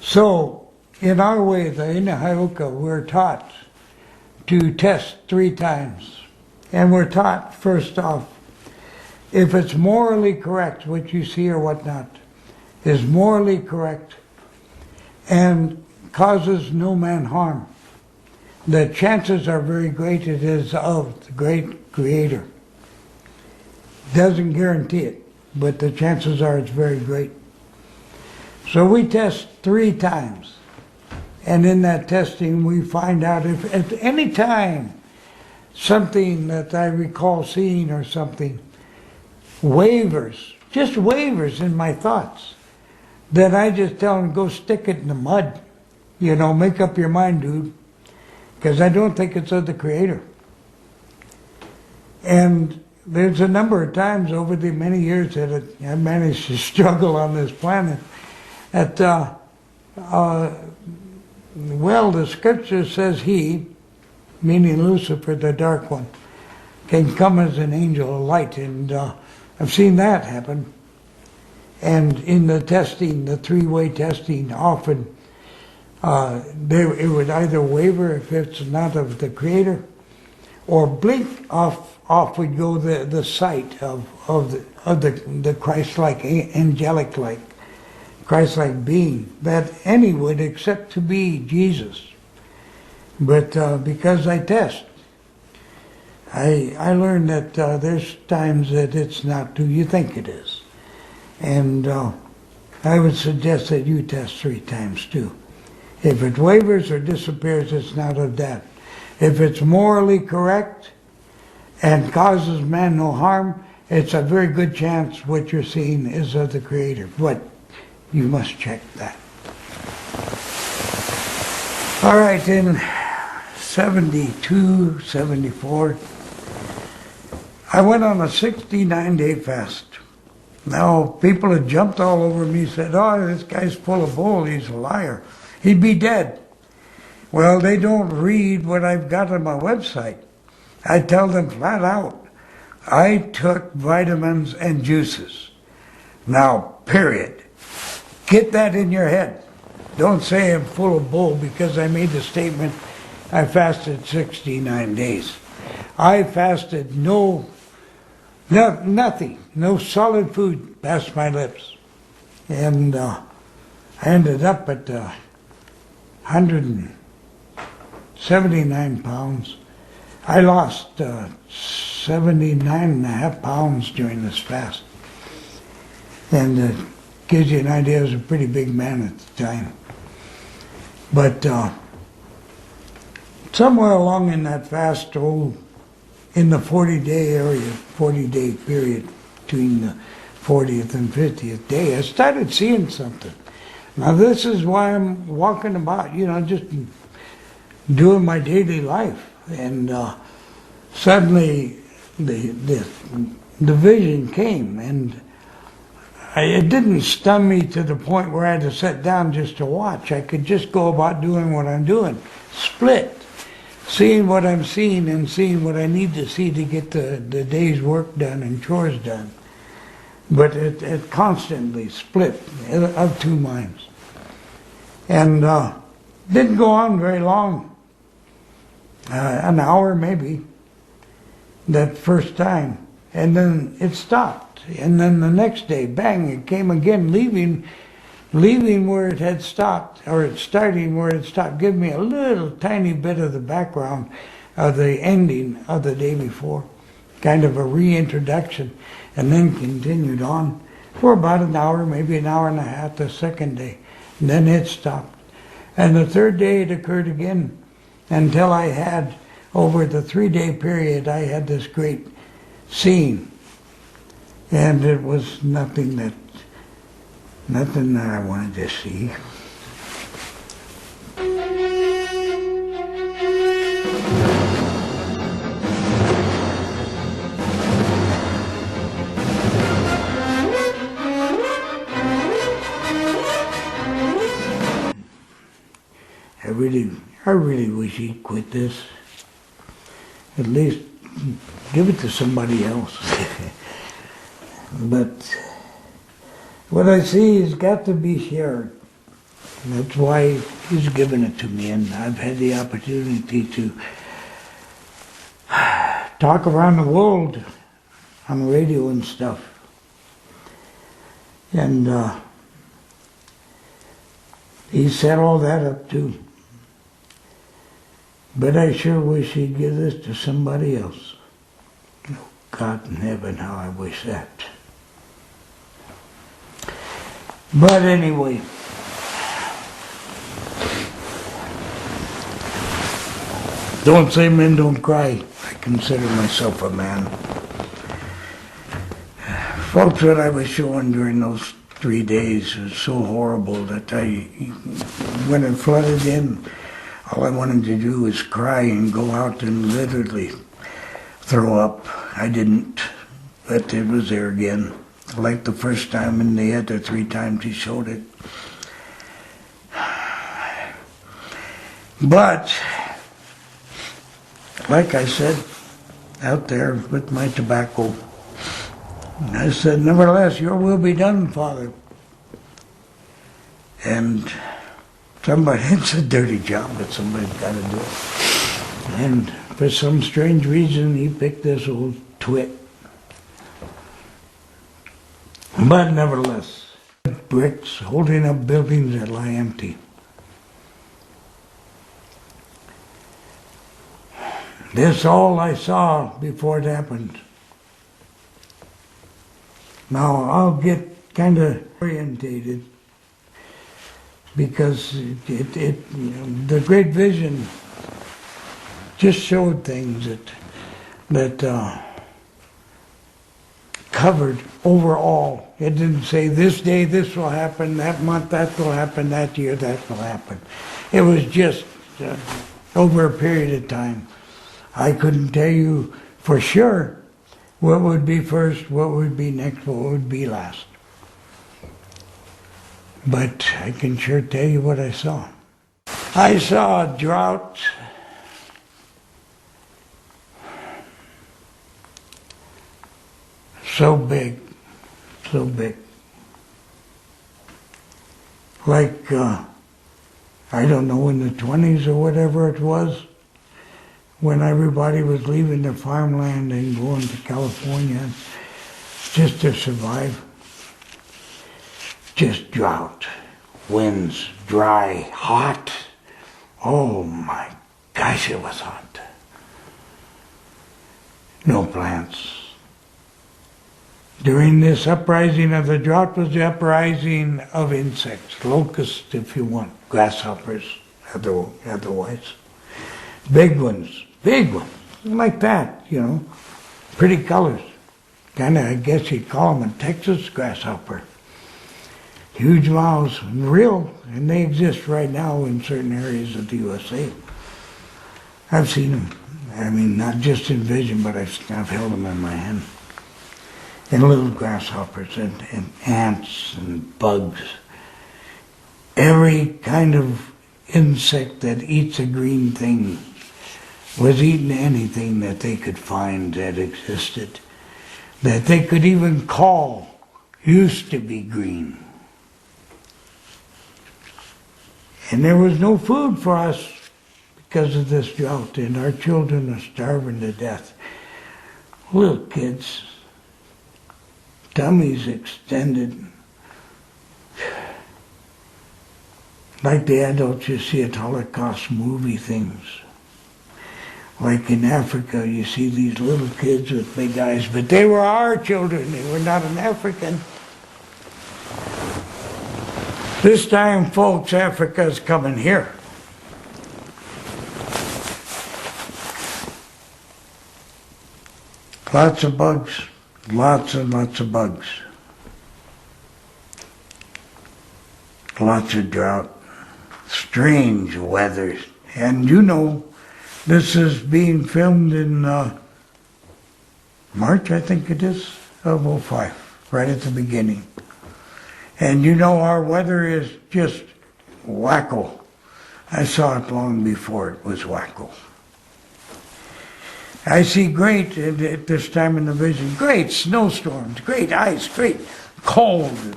So, in our way, the Inahayuka, we're taught to test 3 times. And we're taught, first off, if it's morally correct, what you see or whatnot, is morally correct and causes no man harm, the chances are very great it is of the great Creator. Doesn't guarantee it, but the chances are it's very great. So we test 3 times. And in that testing we find out if at any time something that I recall seeing or something wavers, just wavers in my thoughts, then I just tell them, go stick it in the mud. You know, make up your mind, dude. Because I don't think it's of the Creator. And there's a number of times over the many years that I managed to struggle on this planet that, well, the scripture says he, meaning Lucifer, the dark one, can come as an angel of light. And I've seen that happen. And in the testing, the 3-way testing, often it would either waver if it's not of the Creator, or blink off would go the sight of the Christ-like, angelic-like, Christ-like being that any would accept to be Jesus. But because I test, I learned that there's times that it's not who you think it is. And I would suggest that you test 3 times too. If it wavers or disappears, it's not of that. If it's morally correct and causes man no harm, it's a very good chance what you're seeing is of the Creator. But you must check that. All right, in 72, 74, I went on a 69-day fast. Now, people had jumped all over me, said, oh, this guy's full of bull, he's a liar. He'd be dead. Well, they don't read what I've got on my website. I tell them flat out, I took vitamins and juices. Now, period. Get that in your head. Don't say I'm full of bull because I made the statement I fasted 69 days. I fasted nothing, no solid food past my lips. And I ended up at 179 pounds. I lost 79.5 pounds during this fast. And gives you an idea, I was a pretty big man at the time. But somewhere along in that fast, in the 40-day area, 40-day period between the 40th and 50th day, I started seeing something. Now this is why I'm walking about, just doing my daily life. And suddenly the vision came, and it didn't stun me to the point where I had to sit down just to watch. I could just go about doing what I'm doing. Split. Seeing what I'm seeing and seeing what I need to see to get the day's work done and chores done. But it constantly split of 2 minds. And didn't go on very long. An hour maybe, that first time. And then it stopped. And then the next day, bang, it came again, leaving where it had stopped, or starting where it stopped. Give me a little tiny bit of the background of the ending of the day before. Kind of a reintroduction. And then continued on for about an hour, maybe an hour and a half, the second day. And then it stopped. And the third day it occurred again, until I had, over the 3-day period, I had this great scene. And it was nothing that I wanted to see. I really wish he'd quit this. At least give it to somebody else. But what I see has got to be shared. That's why he's given it to me, and I've had the opportunity to talk around the world on radio and stuff. And he set all that up too. But I sure wish he'd give this to somebody else. Oh, God in heaven, how I wish that. But anyway, don't say men don't cry. I consider myself a man. Folks, what I was showing during those 3 days was so horrible that when it flooded in, all I wanted to do was cry and go out and literally throw up. I didn't, but it was there again. Like the first time and the other 3 times he showed it. But, like I said, out there with my tobacco, I said, nevertheless, your will be done, Father. And it's a dirty job, but somebody's got to do it. And for some strange reason, he picked this old twit. But nevertheless, bricks holding up buildings that lie empty. This all I saw before it happened. Now I'll get kind of orientated because the great vision just showed things that covered overall. It didn't say this day this will happen, that month that will happen, that year that will happen. It was just over a period of time. I couldn't tell you for sure what would be first, what would be next, what would be last. But I can sure tell you what I saw. I saw a drought so big. Like, I don't know, in the 20s or whatever it was, when everybody was leaving their farmland and going to California just to survive. Just drought, winds, dry, hot. Oh my gosh, it was hot. No plants. During this uprising of the drought was the uprising of insects, locusts if you want, grasshoppers otherwise. Big ones, like that, you know, pretty colors. Kind of, I guess you'd call them a Texas grasshopper. Huge mouths, real, and they exist right now in certain areas of the USA. I've seen them. I mean, not just in vision, but I've held them in my hand. And little grasshoppers and ants and bugs. Every kind of insect that eats a green thing was eating anything that they could find that existed, that they could even call used to be green. And there was no food for us because of this drought, and our children are starving to death. Little kids, tummies extended, like the adults you see at Holocaust movie things. Like in Africa, you see these little kids with big eyes, but they were our children, they were not an African. This time, folks, Africa's coming here. Lots of bugs, lots and lots of bugs. Lots of drought, strange weather. And you know, this is being filmed in March, I think it is, of '05, right at the beginning. And you know our weather is just wacko. I saw it long before it was wacko. I see great, at this time in the vision, great snowstorms, great ice, great cold.